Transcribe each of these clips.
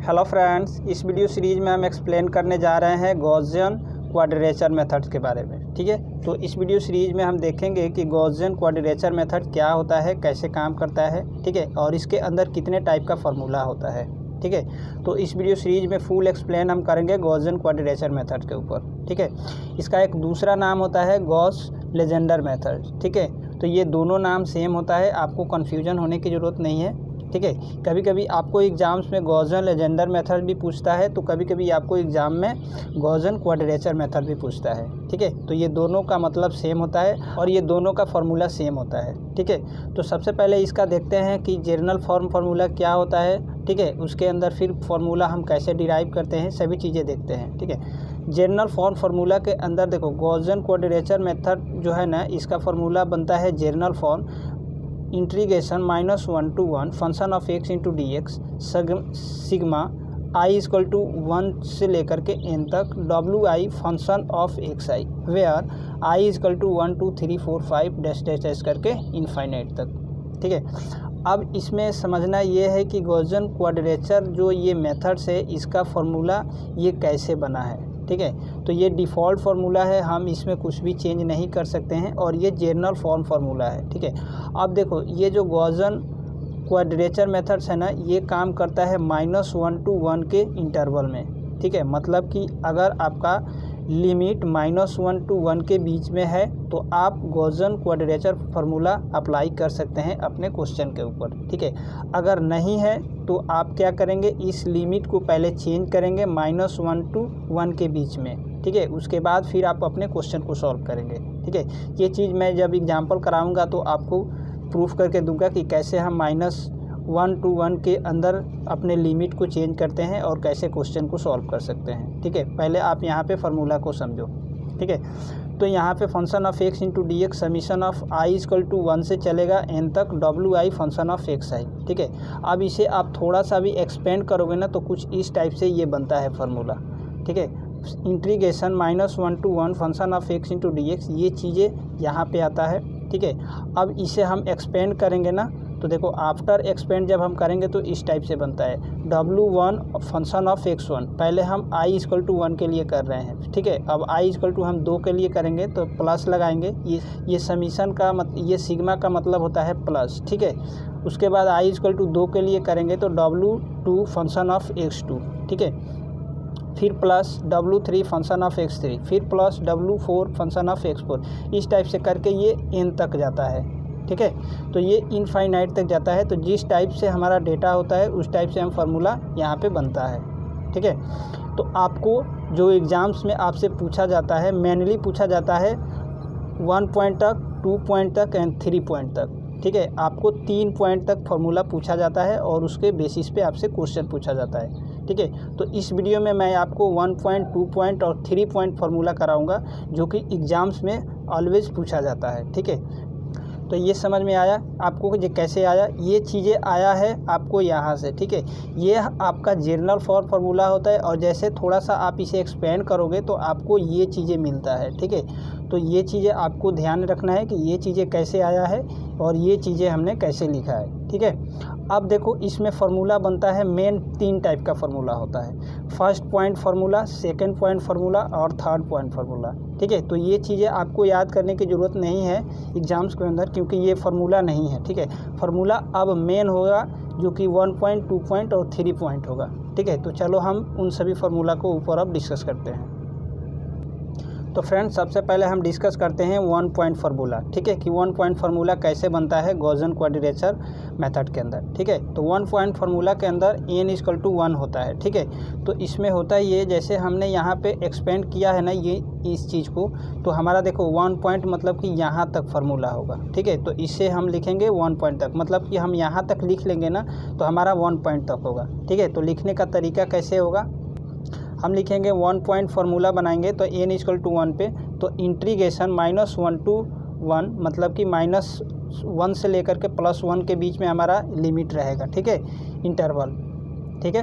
Hello friends, इस video series में हम एक्सप्लेन करने जा रहे हैं गॉसियन क्वाड्रेचर मेथड्स के बारे में। ठीक है, तो इस वीडियो सीरीज़ में हम देखेंगे कि गॉसियन क्वाड्रेचर मेथड क्या होता है, कैसे काम करता है, ठीक है, और इसके अंदर कितने टाइप का फार्मूला होता है। ठीक है, तो इस वीडियो सीरीज़ में फुल एक्सप्लेन हम करेंगे गॉसियन क्वाड्रेचर मेथड के ऊपर। ठीक है, इसका एक दूसरा नाम होता है गॉस लेजेंडर मेथड। ठीक है, तो ये दोनों नाम सेम होता है, आपको कन्फ्यूजन होने की ज़रूरत नहीं है। ठीक है, कभी कभी आपको एग्ज़ाम्स में गॉसियन लेजेंडर मेथड भी पूछता है, तो कभी कभी आपको एग्ज़ाम में गॉसियन क्वाड्रेचर मेथड भी पूछता है। ठीक है, तो ये दोनों का मतलब सेम होता है और ये दोनों का फार्मूला सेम होता है। ठीक है, तो सबसे पहले इसका देखते हैं कि जनरल फॉर्म फार्मूला क्या होता है। ठीक है, उसके अंदर फिर फार्मूला हम कैसे डिराइव करते हैं, सभी चीज़ें देखते हैं। ठीक है, जनरल फॉर्म फार्मूला के अंदर देखो, गॉसियन क्वाड्रेचर मेथड जो है ना, इसका फार्मूला बनता है general form integration -1 to 1 function of x into d x sigma i equal to 1 से लेकर के n तक wi function of xi where i equal to 1 2 3 4 5 dash dash dash करके इनफाइनाइट तक। ठीक है, अब इसमें समझना ये है कि गॉसियन क्वाड्रेचर जो ये मेथड्स है, इसका फार्मूला ये कैसे बना है। ठीक है, तो ये डिफ़ॉल्ट फार्मूला है, हम इसमें कुछ भी चेंज नहीं कर सकते हैं और ये जनरल फॉर्म फार्मूला है। ठीक है, अब देखो, ये जो गॉसियन क्वाड्रेचर मेथड्स है ना, ये काम करता है -1 to 1 के इंटरवल में। ठीक है, मतलब कि अगर आपका लिमिट -1 to 1 के बीच में है तो आप गॉसियन क्वाड्रेचर फार्मूला अप्लाई कर सकते हैं अपने क्वेश्चन के ऊपर। ठीक है, अगर नहीं है तो आप क्या करेंगे, इस लिमिट को पहले चेंज करेंगे -1 to 1 के बीच में। ठीक है, उसके बाद फिर आप अपने क्वेश्चन को सॉल्व करेंगे। ठीक है, ये चीज़ मैं जब एग्जांपल कराऊंगा तो आपको प्रूफ करके दूंगा कि कैसे हम -1 to 1 के अंदर अपने लिमिट को चेंज करते हैं और कैसे क्वेश्चन को सॉल्व कर सकते हैं। ठीक है, पहले आप यहाँ पे फार्मूला को समझो। ठीक है, तो यहाँ पे function of x into d x summation of i equal to 1 से चलेगा n तक wi फंक्शन ऑफ xi। ठीक है, अब इसे आप थोड़ा सा भी एक्सपेंड करोगे ना तो कुछ इस टाइप से ये बनता है फार्मूला। ठीक है, integration -1 to 1 function of x into d x, ये चीज़ें यहाँ पे आता है। ठीक है, अब इसे हम एक्सपेंड करेंगे ना, तो देखो आफ्टर एक्सपेंड जब हम करेंगे तो इस टाइप से बनता है w1 फंक्शन ऑफ x1। पहले हम i इक्वल टू 1 के लिए कर रहे हैं। ठीक है, अब i इक्वल टू हम 2 के लिए करेंगे तो प्लस लगाएंगे, ये समीशन का ये सिग्मा का मतलब होता है प्लस। ठीक है, उसके बाद i इक्वल टू 2 के लिए करेंगे तो w2 फंक्शन ऑफ x2। ठीक है, फिर plus w3 function of x3, फिर plus w4 function of x4, इस टाइप से करके ये n तक जाता है। ठीक है, तो ये इनफाइनाइट तक जाता है। तो जिस टाइप से हमारा डेटा होता है उस टाइप से हम फार्मूला यहाँ पे बनता है। ठीक है, तो आपको जो एग्ज़ाम्स में आपसे पूछा जाता है, मेनली पूछा जाता है 1 पॉइंट तक, 2 पॉइंट तक एंड 3 पॉइंट तक। ठीक है, आपको 3 पॉइंट तक फार्मूला पूछा जाता है और उसके बेसिस पे आपसे क्वेश्चन पूछा जाता है। ठीक है, तो इस वीडियो में मैं आपको 1 पॉइंट, 2 पॉइंट और 3 पॉइंट फार्मूला कराऊंगा जो कि एग्ज़ाम्स में ऑलवेज पूछा जाता है। ठीक है, तो ये समझ में आया आपको कि कैसे आया, ये चीज़ें आया है आपको यहाँ से। ठीक है, ये आपका जनरल फॉर्म फार्मूला होता है और जैसे थोड़ा सा आप इसे एक्सपेंड करोगे तो आपको ये चीज़ें मिलता है। ठीक है, तो ये चीज़ें आपको ध्यान रखना है कि ये चीज़ें कैसे आया है और ये चीज़ें हमने कैसे लिखा है। ठीक है, अब देखो, इसमें फार्मूला बनता है, मेन 3 टाइप का फार्मूला होता है, first point formula, second point formula और थर्ड पॉइंट फार्मूला। ठीक है, तो ये चीज़ें आपको याद करने की ज़रूरत नहीं है एग्ज़ाम्स के अंदर, क्योंकि ये फार्मूला नहीं है। ठीक है, फार्मूला अब मेन होगा जो कि 1 पॉइंट, 2 पॉइंट और 3 पॉइंट होगा। ठीक है, तो चलो हम उन सभी फार्मूला को ऊपर अब डिस्कस करते हैं। तो फ्रेंड्स, सबसे पहले हम डिस्कस करते हैं 1 पॉइंट फार्मूला। ठीक है, कि 1 पॉइंट फार्मूला कैसे बनता है गॉसियन क्वाड्रेचर मेथड के अंदर। ठीक है, तो 1 पॉइंट फार्मूला के अंदर n इक्वल टू 1 होता है। ठीक है, तो इसमें होता है ये, जैसे हमने यहाँ पे एक्सपेंड किया है ना ये इस चीज़ को, तो हमारा देखो 1 पॉइंट मतलब कि यहाँ तक फार्मूला होगा। ठीक है, तो इससे हम लिखेंगे 1 पॉइंट तक, मतलब कि हम यहाँ तक लिख लेंगे ना तो हमारा 1 पॉइंट तक होगा। ठीक है, तो लिखने का तरीका कैसे होगा, हम लिखेंगे 1 पॉइंट फार्मूला बनाएंगे तो n इक्वल टू 1 पे, तो इंटीग्रेशन -1 to 1 मतलब कि -1 से लेकर के +1 के बीच में हमारा लिमिट रहेगा। ठीक है, इंटरवल। ठीक है,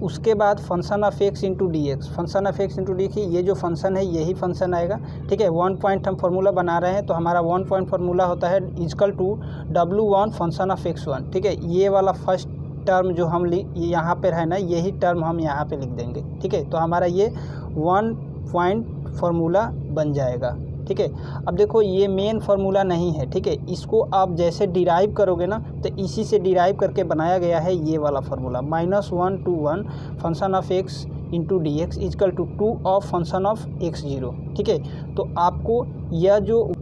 उसके बाद function of x into d x, function of x into d x, ये जो फंक्शन है यही फंक्शन आएगा। ठीक है, 1 पॉइंट हम फार्मूला बना रहे हैं तो हमारा 1 पॉइंट फार्मूला होता है equal to w1 function of x1। ठीक है, ये वाला फर्स्ट टर्म जो हम यहाँ पर है ना, यही टर्म हम यहाँ पे लिख देंगे। ठीक है, तो हमारा ये 1 पॉइंट फार्मूला बन जाएगा। ठीक है, अब देखो ये मेन फार्मूला नहीं है। ठीक है, इसको आप जैसे डिराइव करोगे ना, तो इसी से डिराइव करके बनाया गया है ये वाला formula, -1 to 1 function of x into d x equal to 2 of function of x0। ठीक है, तो आपको यह जो,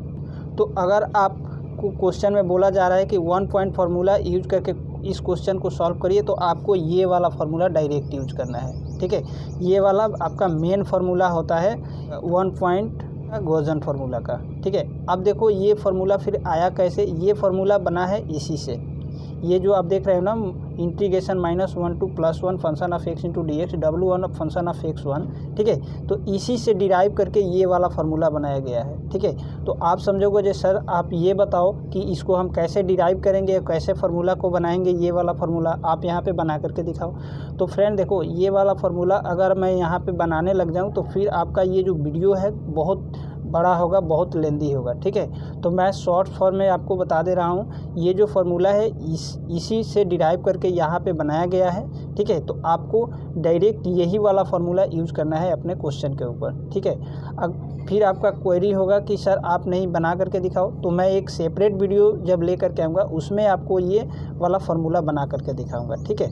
तो अगर आपको क्वेश्चन में बोला जा रहा है कि 1 पॉइंट फार्मूला यूज करके इस क्वेश्चन को सॉल्व करिए, तो आपको ये वाला फार्मूला डायरेक्ट यूज करना है। ठीक है, ये वाला आपका मेन फार्मूला होता है 1 पॉइंट गॉसियन फार्मूला का। ठीक है, अब देखो ये फार्मूला फिर आया कैसे, ये फार्मूला बना है इसी से, ये जो आप देख रहे हो ना, integration -1 to +1 function of x into d x W1 function of x1। ठीक है, तो इसी से डिराइव करके ये वाला फार्मूला बनाया गया है। ठीक है, तो आप समझोगे जो सर आप ये बताओ कि इसको हम कैसे डिराइव करेंगे, कैसे फार्मूला को बनाएंगे, ये वाला फार्मूला आप यहाँ पे बना करके दिखाओ। तो फ्रेंड देखो, ये वाला फार्मूला अगर मैं यहाँ पे बनाने लग जाऊँ तो फिर आपका ये जो वीडियो है बहुत बड़ा होगा, बहुत लेंदी होगा। ठीक है, तो मैं शॉर्ट फॉर्म में आपको बता दे रहा हूँ, ये जो फार्मूला है इसी से डिराइव करके यहाँ पे बनाया गया है। ठीक है, तो आपको डायरेक्ट यही वाला फार्मूला यूज़ करना है अपने क्वेश्चन के ऊपर। ठीक है, अब फिर आपका क्वेरी होगा कि सर आप नहीं बना करके दिखाओ, तो मैं एक सेपरेट वीडियो जब ले करके आऊँगा उसमें आपको ये वाला फार्मूला बना करके दिखाऊँगा। ठीक है,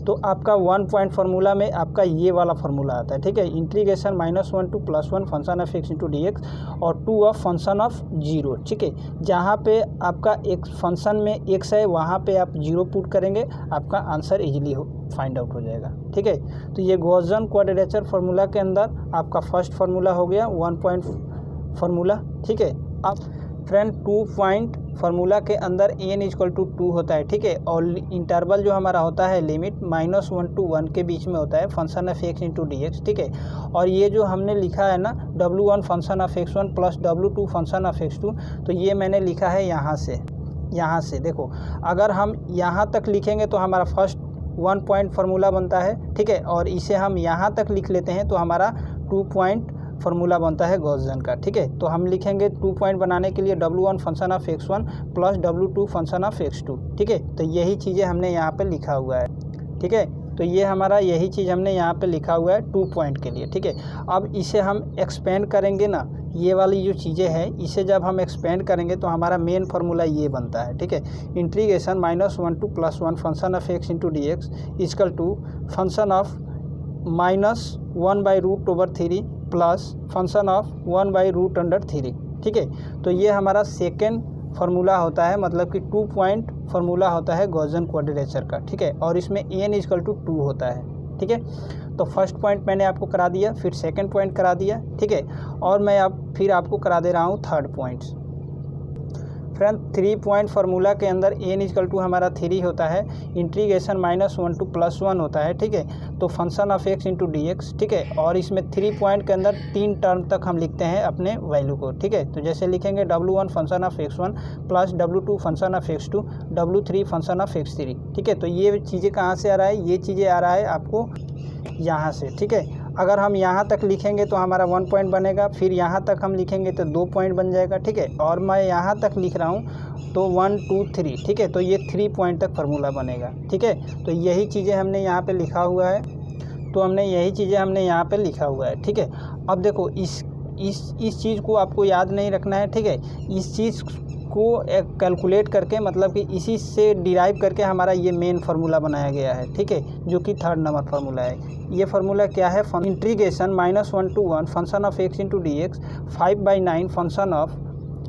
तो आपका 1 पॉइंट फार्मूला में आपका ये वाला फार्मूला आता है। ठीक है, integration -1 to +1 function of x into d x और 2 ऑफ फंक्शन ऑफ 0। ठीक है, जहाँ पे आपका एक फंक्शन में x है वहाँ पे आप 0 पुट करेंगे, आपका आंसर इजीली फाइंड आउट हो जाएगा। ठीक है, तो ये गॉसियन क्वाड्रेचर फार्मूला के अंदर आपका फर्स्ट फार्मूला हो गया 1 पॉइंट फार्मूला। ठीक है, अब फ्रेंड 2 पॉइंट फार्मूला के अंदर n = 2 होता है। ठीक है, और इंटरवल जो हमारा होता है लिमिट -1 to 1 के बीच में होता है function of x into d x. ठीक है, और ये जो हमने लिखा है ना W1 function of x1 plus W2 function of x2, तो ये मैंने लिखा है यहाँ से देखो, अगर हम यहाँ तक लिखेंगे तो हमारा फर्स्ट 1 पॉइंट फार्मूला बनता है। ठीक है, और इसे हम यहाँ तक लिख लेते हैं तो हमारा 2 पॉइंट फार्मूला बनता है गॉसियन का। ठीक है, तो हम लिखेंगे 2 पॉइंट बनाने के लिए W1 function of x1 plus W2 function of x2। ठीक है, तो यही चीज़ें हमने यहाँ पे लिखा हुआ है। ठीक है, तो ये हमारा यही चीज़ हमने यहाँ पे लिखा हुआ है 2 पॉइंट के लिए। ठीक है, अब इसे हम एक्सपेंड करेंगे ना, ये वाली जो चीज़ें हैं इसे जब हम एक्सपेंड करेंगे तो हमारा मेन फार्मूला ये बनता है। ठीक है, integration -1 to +1 function of x into d x equal to function of -1/√3 plus function of 1/√3। ठीक है, तो ये हमारा सेकेंड फार्मूला होता है, मतलब कि 2 पॉइंट फार्मूला होता है गॉसियन क्वाड्रेचर का। ठीक है, और इसमें n = 2 होता है। ठीक है, तो फर्स्ट पॉइंट मैंने आपको करा दिया, फिर सेकंड पॉइंट करा दिया। ठीक है, और मैं फिर आपको करा दे रहा हूँ third points. Friend 3 point formula के अंदर n = हमारा 3 होता है, इंटीग्रेशन -1 to +1 होता है। ठीक है, तो function of x into d x. ठीक है, और इसमें 3 पॉइंट के अंदर 3 टर्म तक हम लिखते हैं अपने वैल्यू को। ठीक है, तो जैसे लिखेंगे W1 function of x1 plus W2 function of x2 W3 function of x3। ठीक है, तो ये चीज़ें कहाँ से आ रहा है, ये चीज़ें आ रहा है आपको यहाँ से। ठीक है, अगर हम यहाँ तक लिखेंगे तो हमारा 1 पॉइंट बनेगा, फिर यहाँ तक हम लिखेंगे तो 2 पॉइंट बन जाएगा। ठीक है, और मैं यहाँ तक लिख रहा हूँ तो 1 2 3। ठीक है, तो ये 3 पॉइंट तक फार्मूला बनेगा। ठीक है, तो यही चीज़ें हमने यहाँ पे लिखा हुआ है, ठीक है, अब देखो इस चीज़ को आपको याद नहीं रखना है। ठीक है, इस चीज़ को कैलकुलेट करके, मतलब कि इसी से डिराइव करके हमारा ये मेन फार्मूला बनाया गया है। ठीक है, जो कि 3rd नंबर फार्मूला है। ये फार्मूला क्या है, integration -1 to 1 function of x into d x 5/9 function of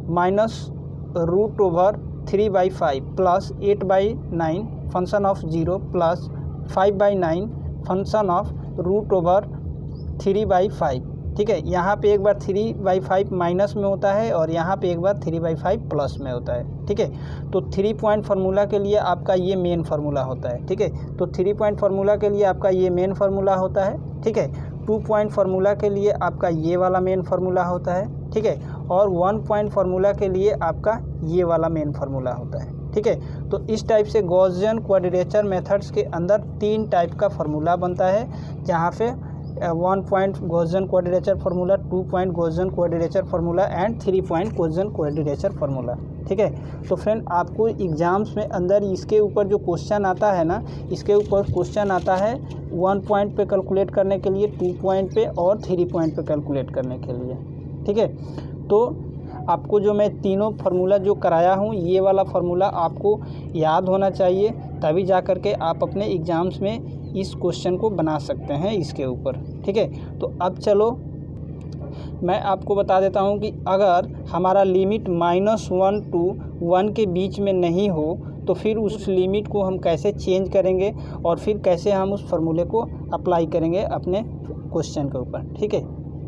-√3/5 plus 8/9 function of 0 plus 5/9 function of √3/5। ठीक है, यहाँ पे एक बार 3/5 माइनस में होता है और यहाँ पे एक बार 3/5 प्लस में होता है। ठीक है, तो 3 पॉइंट फार्मूला के लिए आपका ये मेन फार्मूला होता है। ठीक है, तो 3 पॉइंट फार्मूला के लिए आपका ये मेन फार्मूला होता है। ठीक है, 2 पॉइंट फार्मूला के लिए आपका ये वाला मेन फार्मूला होता है। ठीक है, और 1 पॉइंट फार्मूला के लिए आपका ये वाला मेन फार्मूला होता है। ठीक है, तो इस टाइप से गॉसियन क्वाड्रेचर मेथड्स के अंदर 3 टाइप का फार्मूला बनता है, जहाँ पे 1 point Gaussian quadrature formula, 2 point Gaussian quadrature formula and 3 point Gaussian quadrature formula. ठीक है। तो फ्रेंड आपको एग्ज़ाम्स में अंदर इसके ऊपर जो क्वेश्चन आता है ना, इसके ऊपर क्वेश्चन आता है 1 पॉइंट पे कैलकुलेट करने के लिए, 2 पॉइंट पे और 3 पॉइंट पे कैलकुलेट करने के लिए, ठीक है। तो आपको जो मैं तीनों फार्मूला जो कराया हूँ, ये वाला फार्मूला आपको याद होना चाहिए, तभी जा कर के आप अपने एग्ज़ाम्स में इस क्वेश्चन को बना सकते हैं इसके ऊपर, ठीक है। तो अब चलो मैं आपको बता देता हूँ कि अगर हमारा लिमिट -1 to 1 के बीच में नहीं हो तो फिर उस लिमिट को हम कैसे चेंज करेंगे और फिर कैसे हम उस फार्मूले को अप्लाई करेंगे अपने क्वेश्चन के ऊपर, ठीक है।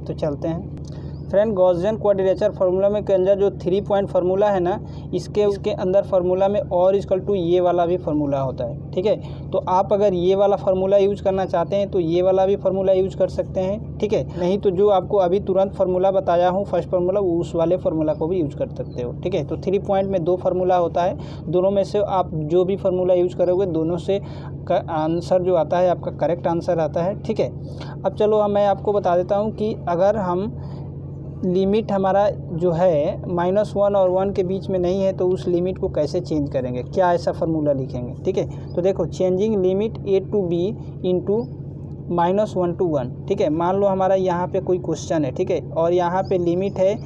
तो चलते हैं फ्रेंड, गॉसियन क्वाड्रेचर फार्मूला में के अंदर जो 3 पॉइंट फार्मूला है ना, इसके अंदर फार्मूला में और इक्वल टू ये वाला भी फार्मूला होता है, ठीक है। तो आप अगर ये वाला फार्मूला यूज़ करना चाहते हैं तो ये वाला भी फार्मूला यूज़ कर सकते हैं, ठीक है। नहीं तो जो आपको अभी तुरंत फार्मूला बताया हूँ फर्स्ट फार्मूला, उस वाले फार्मूला को भी यूज़ कर सकते हो, ठीक है। तो 3 पॉइंट में 2 फार्मूला होता है, दोनों में से आप जो भी फार्मूला यूज़ करोगे दोनों से का आंसर जो आता है आपका करेक्ट आंसर आता है, ठीक है। अब चलो मैं आपको बता देता हूँ कि अगर हम लिमिट हमारा जो है -1 और 1 के बीच में नहीं है तो उस लिमिट को कैसे चेंज करेंगे, क्या ऐसा फार्मूला लिखेंगे, ठीक है। तो देखो, changing limit a to b into -1 to 1, ठीक है। मान लो हमारा यहाँ पे कोई क्वेश्चन है, ठीक है, और यहाँ पे लिमिट है,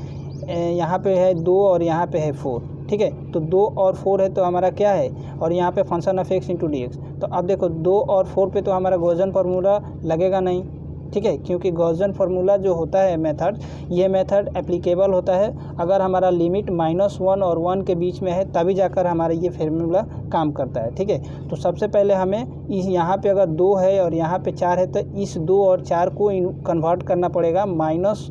यहाँ पे है 2 और यहाँ पे है 4, ठीक है। तो 2 और 4 है तो हमारा क्या है, और यहाँ पे function of x into d x. तो अब देखो 2 और 4 पे तो हमारा गॉसियन फार्मूला लगेगा नहीं, ठीक है, क्योंकि गॉसियन फार्मूला जो होता है मेथड, ये मेथड एप्लीकेबल होता है अगर हमारा लिमिट -1 और 1 के बीच में है, तभी जाकर हमारा ये फार्मूला काम करता है, ठीक है। तो सबसे पहले हमें इस यहाँ पे अगर 2 है और यहाँ पे 4 है तो इस 2 और 4 को कन्वर्ट करना पड़ेगा -1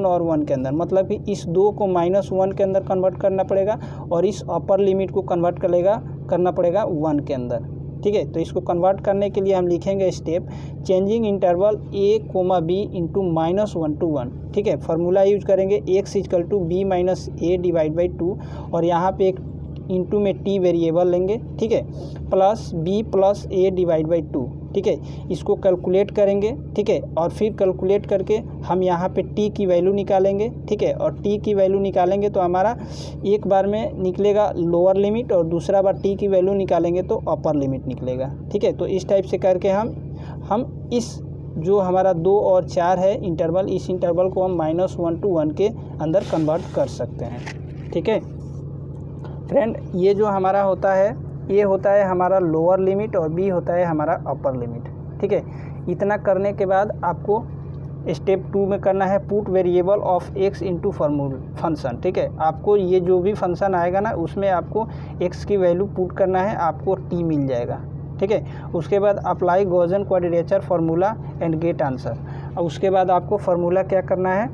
और 1 के अंदर, मतलब कि इस 2 को -1 के अंदर कन्वर्ट करना पड़ेगा और इस अपर लिमिट को कन्वर्ट करना पड़ेगा 1 के अंदर, ठीक है। तो इसको कन्वर्ट करने के लिए हम लिखेंगे step changing interval a, b into -1 to 1, ठीक है। फार्मूला यूज करेंगे x equal to b minus a divide by 2 और यहाँ पे एक इंटू में t वेरिएबल लेंगे, ठीक है, plus b plus a divide by 2, ठीक है। इसको कैलकुलेट करेंगे, ठीक है, और फिर कैलकुलेट करके हम यहाँ पे t की वैल्यू निकालेंगे, ठीक है। और t की वैल्यू निकालेंगे तो हमारा एक बार में निकलेगा लोअर लिमिट और दूसरा बार t की वैल्यू निकालेंगे तो अपर लिमिट निकलेगा, ठीक है। तो इस टाइप से करके हम इस जो हमारा 2 और 4 है इंटरवल, इस इंटरवल को हम -1 to 1 के अंदर कन्वर्ट कर सकते हैं, ठीक है। फ्रेंड, ये जो हमारा होता है, ये होता है हमारा लोअर लिमिट और बी होता है हमारा अपर लिमिट, ठीक है। इतना करने के बाद आपको स्टेप 2 में करना है put variable of x into function, ठीक है। आपको ये जो भी फंक्शन आएगा ना उसमें आपको x की वैल्यू पुट करना है, आपको t मिल जाएगा, ठीक है। उसके बाद apply Gaussian quadrature formula and get answer. और उसके बाद आपको फार्मूला क्या करना है,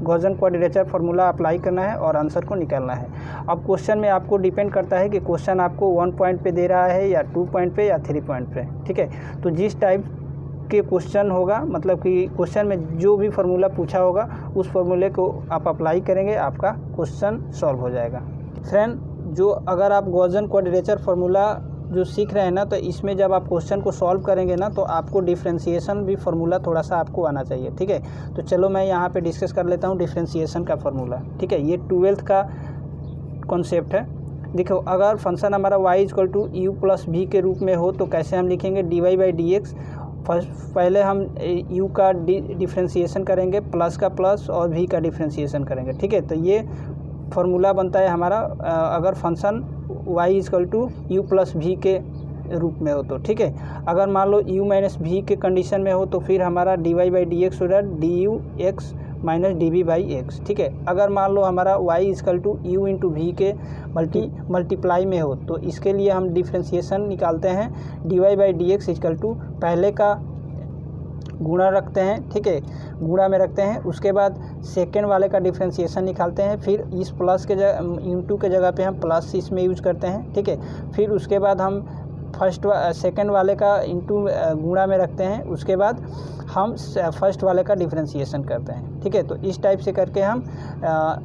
गॉसियन क्वाड्रेचर फार्मूला अप्लाई करना है और आंसर को निकालना है। अब क्वेश्चन में आपको डिपेंड करता है कि क्वेश्चन आपको 1 पॉइंट पे दे रहा है या 2 पॉइंट पे या 3 पॉइंट पे, ठीक है। तो जिस टाइप के क्वेश्चन होगा, मतलब कि क्वेश्चन में जो भी फार्मूला पूछा होगा उस फार्मूले को आप अप्लाई करेंगे, आपका क्वेश्चन सॉल्व हो जाएगा। फ्रेंड, जो अगर आप गॉसियन क्वाड्रेचर फार्मूला जो सीख रहे हैं ना, तो इसमें जब आप क्वेश्चन को सॉल्व करेंगे ना तो आपको डिफ्रेंशिएशन भी फार्मूला थोड़ा सा आपको आना चाहिए, ठीक है। तो चलो मैं यहाँ पे डिस्कस कर लेता हूँ डिफ्रेंशिएशन का फार्मूला, ठीक है। ये 12th का कॉन्सेप्ट है। देखो, अगर फंक्शन हमारा y equal to u plus v के रूप में हो तो कैसे हम लिखेंगे, dy बाई डी एक्स। पहले हम u का डिफ्रेंशिएशन करेंगे, प्लस का प्लस और v का डिफ्रेंशिएशन करेंगे, ठीक है। तो ये फार्मूला बनता है हमारा अगर function y equal to u plus v के रूप में हो तो, ठीक है। अगर मान लो u माइनस v के कंडीशन में हो तो फिर हमारा dy बाई डी एक्स हो रहा है du x minus dv by x, ठीक है। अगर मान लो हमारा y equal to u into v के मल्टीप्लाई में हो तो इसके लिए हम डिफ्रेंशिएशन निकालते हैं dy by d x equal to पहले का गुणा रखते हैं, ठीक है, गुणा में रखते हैं। उसके बाद सेकेंड वाले का डिफ्रेंशिएशन निकालते हैं, फिर इस प्लस के इंटू के जगह पे हम प्लस इसमें यूज करते हैं, ठीक है। फिर उसके बाद हम सेकेंड वाले का इंटू गुणा में रखते हैं, उसके बाद हम फर्स्ट वाले का डिफ्रेंशिएशन करते हैं, ठीक है। तो इस टाइप से करके हम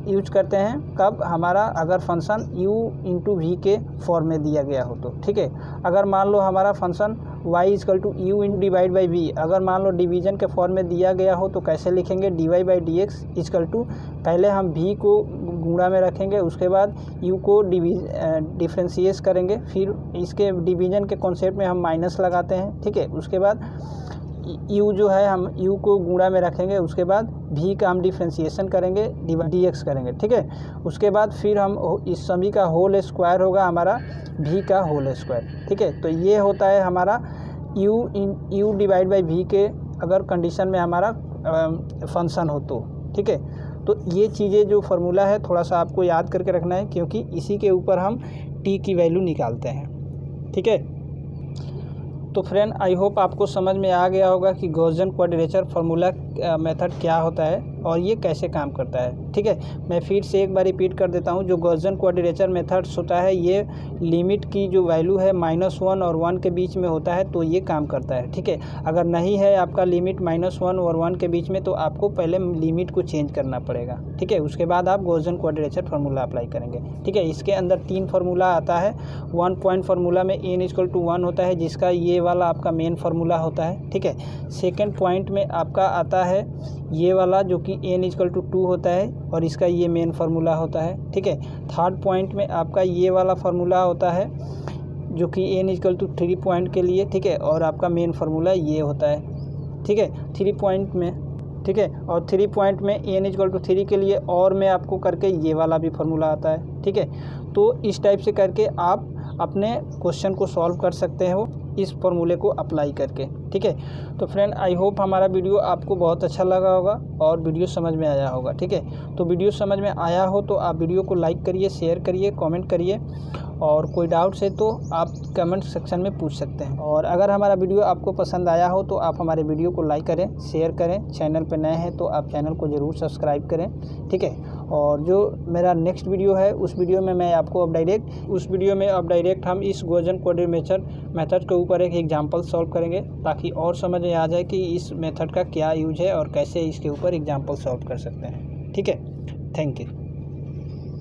यूज करते हैं कब हमारा अगर फंक्शन u इंटू वी के फॉर्म में दिया गया हो तो, ठीक है। अगर मान लो हमारा function y equal to u इन डिवाइड बाई वी अगर मान लो डिवीजन के फॉर्म में दिया गया हो तो कैसे लिखेंगे, dy by d x equal to पहले हम v को गुणा में रखेंगे, उसके बाद u को डिफरेंशिएट करेंगे, फिर इसके डिवीज़न के कॉन्सेप्ट में हम माइनस लगाते हैं, ठीक है। उसके बाद u जो है हम u को गुणा में रखेंगे, उसके बाद v का हम डिफरेंशिएशन करेंगे, dx करेंगे, ठीक है। उसके बाद फिर हम इस सभी का होल स्क्वायर होगा हमारा v का होल स्क्वायर, ठीक है। तो ये होता है हमारा u डिवाइड बाई v के अगर कंडीशन में हमारा फंक्शन हो तो, ठीक है। तो ये चीज़ें जो फार्मूला है थोड़ा सा आपको याद करके रखना है, क्योंकि इसी के ऊपर हम t की वैल्यू निकालते हैं, ठीक है। तो फ्रेंड आई होप आपको समझ में आ गया होगा कि गॉसियन क्वाड्रेचर फार्मूला मेथड क्या होता है और ये कैसे काम करता है, ठीक है। मैं फिर से एक बार रिपीट कर देता हूँ, जो गॉसियन क्वाड्रेचर मेथड्स होता है ये लिमिट की जो वैल्यू है -1 और 1 के बीच में होता है तो ये काम करता है, ठीक है। अगर नहीं है आपका लिमिट -1 और 1 के बीच में तो आपको पहले लिमिट को चेंज करना पड़ेगा, ठीक है। उसके बाद आप गॉसियन क्वाड्रेचर फार्मूला अप्लाई करेंगे, ठीक है। इसके अंदर 3 फार्मूला आता है। 1 पॉइंट फार्मूला में n = 1 होता है, जिसका ये वाला आपका मेन फार्मूला होता है, ठीक है। सेकेंड पॉइंट में आपका आता है ये वाला जो कि n = 2 होता है और इसका ये मेन फार्मूला होता है, ठीक है। थर्ड पॉइंट में आपका ये वाला फार्मूला होता है जो कि n = 3 पॉइंट के लिए, ठीक है। और आपका मेन फार्मूला ये होता है, ठीक है, 3 पॉइंट में, ठीक है। और 3 पॉइंट में n = 3 के लिए और में आपको करके ये वाला भी फार्मूला आता है, ठीक है। तो इस टाइप से करके आप अपने क्वेश्चन को सॉल्व कर सकते हो इस फार्मूले को अप्लाई करके, ठीक है। तो फ्रेंड आई होप हमारा वीडियो आपको बहुत अच्छा लगा होगा और वीडियो समझ में आया होगा, ठीक है। तो वीडियो समझ में आया हो तो आप वीडियो को लाइक करिए, शेयर करिए, कमेंट करिए और कोई डाउट्स है तो आप कमेंट सेक्शन में पूछ सकते हैं। और अगर हमारा वीडियो आपको पसंद आया हो तो आप हमारे वीडियो को लाइक करें, शेयर करें। चैनल पर नए हैं तो आप चैनल को ज़रूर सब्सक्राइब करें, ठीक है। और जो मेरा नेक्स्ट वीडियो है उस वीडियो में मैं आपको अब डायरेक्ट हम इस गॉसियन क्वाड्रेचर मेथड के ऊपर एक एग्जांपल सॉल्व करेंगे, ताकि और समझ में आ जाए कि इस मेथड का क्या यूज है और कैसे इसके ऊपर एग्जांपल सॉल्व कर सकते हैं, ठीक है। Thank you.